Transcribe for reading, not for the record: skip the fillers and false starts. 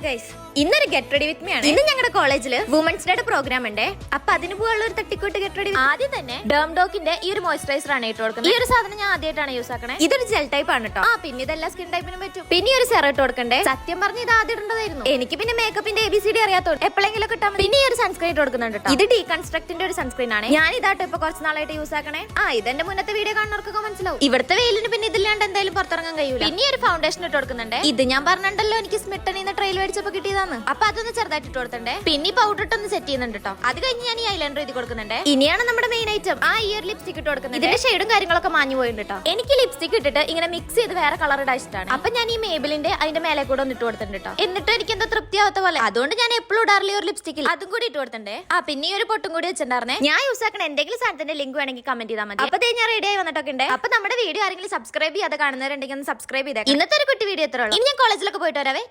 Guys, ഇന്നൊരു get ready with me ആണ്. ഇന്ന് ഞങ്ങളുടെ കോളേജിൽ വുമൻസ് ഡേയുടെ പ്രോഗ്രാം ഉണ്ട്. അപ്പൊ അതിന് പോകാനുള്ള ഒരു തട്ടിക്കൂട്ട് ഗെറ്റ് റെഡി. ആദ്യം തന്നെ ഡോക്കിന്റെ ഈ ഒരു മോയ്സ്ചറൈസർ ആണ് ഇട്ട് കൊടുക്കുന്നത്. ഈ ഒരു സാധനം ഞാൻ ആദ്യമായിട്ടാണ് യൂസ് ആക്കണേ. ഇതൊരു ജെൽ ടൈപ്പ് ആണ് കേട്ടോ. പിന്നെ ഇതെല്ലാം സ്കിൻ ടൈപ്പിനും പറ്റും. പിന്നെ ഒരു സെറം ഇട്ട് കൊടുക്കണ്ടേ. സത്യം പറഞ്ഞ് ഇത് ആദ്യം ഇടേണ്ടതായിരുന്നു. എനിക്ക് പിന്നെ മേക്കപ്പിന്റെ ABCD അറിയാത്തോണ്ട് എപ്പോഴെങ്കിലും കിട്ടാൻ. പിന്നെ ഈ ഒരു സൺസ്ക്രീൻ ഇട്ട് കൊടുക്കുന്നുണ്ട് കേട്ടോ. ഇത് ഡീകൺസ്ട്രക്റ്റിന്റെ ഒരു സൺസ്ക്രീൻ ആണ്. ഞാൻ ഇതാട്ടോ ഇപ്പൊ കുറച്ച് നാളായിട്ട് യൂസ് ആക്കണേ. ഇതെന്റെ മുന്നത്തെ വീഡിയോ കാണുന്നവർക്കൊക്കെ മനസ്സിലാവും. ഇവിടുത്തെ വെയിലിന് പിന്നെ ഇതില്ലാണ്ട് എന്തായാലും പുറത്തിറങ്ങാൻ കഴിയൂല. പിന്നെ ഒരു ഫൗണ്ടേഷൻ ഇട്ട് കൊടുക്കുന്നുണ്ട്. ഇത് ഞാൻ പറഞ്ഞിട്ടുണ്ടല്ലോ എനിക്ക് സ്മിട്ടനിന്ന് ട്രെയിൽ മേടിച്ചപ്പോ കിട്ടിയതാണ്. അപ്പൊ അതൊന്ന് ചെറുതായിട്ട് ഇട്ട് കൊടുത്തണ്ടേ. പിന്നെ പൗഡർ ഇട്ടൊന്ന് സെറ്റ് ചെയ്യുന്നുണ്ട് കേട്ടോ. അത് കഴിഞ്ഞ് ഞാൻ ഈ ഐലൈനർ എഴുതി കൊടുക്കുന്നുണ്ട്. ഇനിയാണ് നമ്മുടെ മെയിൻ ഐറ്റം. ഈ ഒരു ലിപ്സ്റ്റിക് ഇട്ട് കൊടുക്കുന്നത്. ഇതിന്റെ ഷെയ്ഡും കാര്യങ്ങളൊക്കെ മാഞ്ഞു പോയിട്ടുണ്ട് കേട്ടോ. എനിക്ക് ലിപ്സ്റ്റിക് ഇട്ടിട്ട് ഇങ്ങനെ മിക്സ് ചെയ്ത് വേറെ കളർ ഇടാൻ ഇഷ്ടമാണ്. അപ്പൊ ഞാൻ ഈ മേബിലിന്റെ അതിന്റെ മേലെ കൂടെ ഒന്ന് ഇട്ട് കൊടുത്തിട്ടുണ്ട് കേട്ടോ. എന്നിട്ട് എനിക്ക് എന്താ തൃപ്തിയാവാത്ത പോലെ. അതുകൊണ്ട് ഞാൻ എപ്പോഴും ഇടാറില്ല ഒരു ലിപ്സ്റ്റിക്കിൽ അതും കൂടി ഇട്ട് കൊടുത്തിട്ടുണ്ട്. പിന്നെ ഈ ഒരു പൊട്ടും കൂടി വെച്ചിട്ടുണ്ടായിരുന്നേ. ഞാൻ യൂസ് ആക്കണ എന്തെങ്കിലും സാധനത്തിന്റെ ലിങ്ക് വേണമെങ്കിൽ കമന്റ് ചെയ്താൽ മതി. അപ്പൊ ഞാൻ റെഡി ആയി വന്നിട്ടൊക്കെ ഉണ്ട്. അപ്പൊ നമ്മുടെ വീഡിയോ ആരെങ്കിലും സബ്സ്ക്രൈബ് ചെയ്യാതെ കാണുന്നവരുണ്ടെങ്കിൽ ഒന്ന് സബ്സ്ക്രൈബ് ചെയ്തേ. ഇന്നത്തെ ഒരു കുട്ടി വീഡിയോ എത്ര ഉള്ളൂ. ഇനി ഞാൻ കോളേജിലൊക്കെ പോയിട്ട് വരാവേ.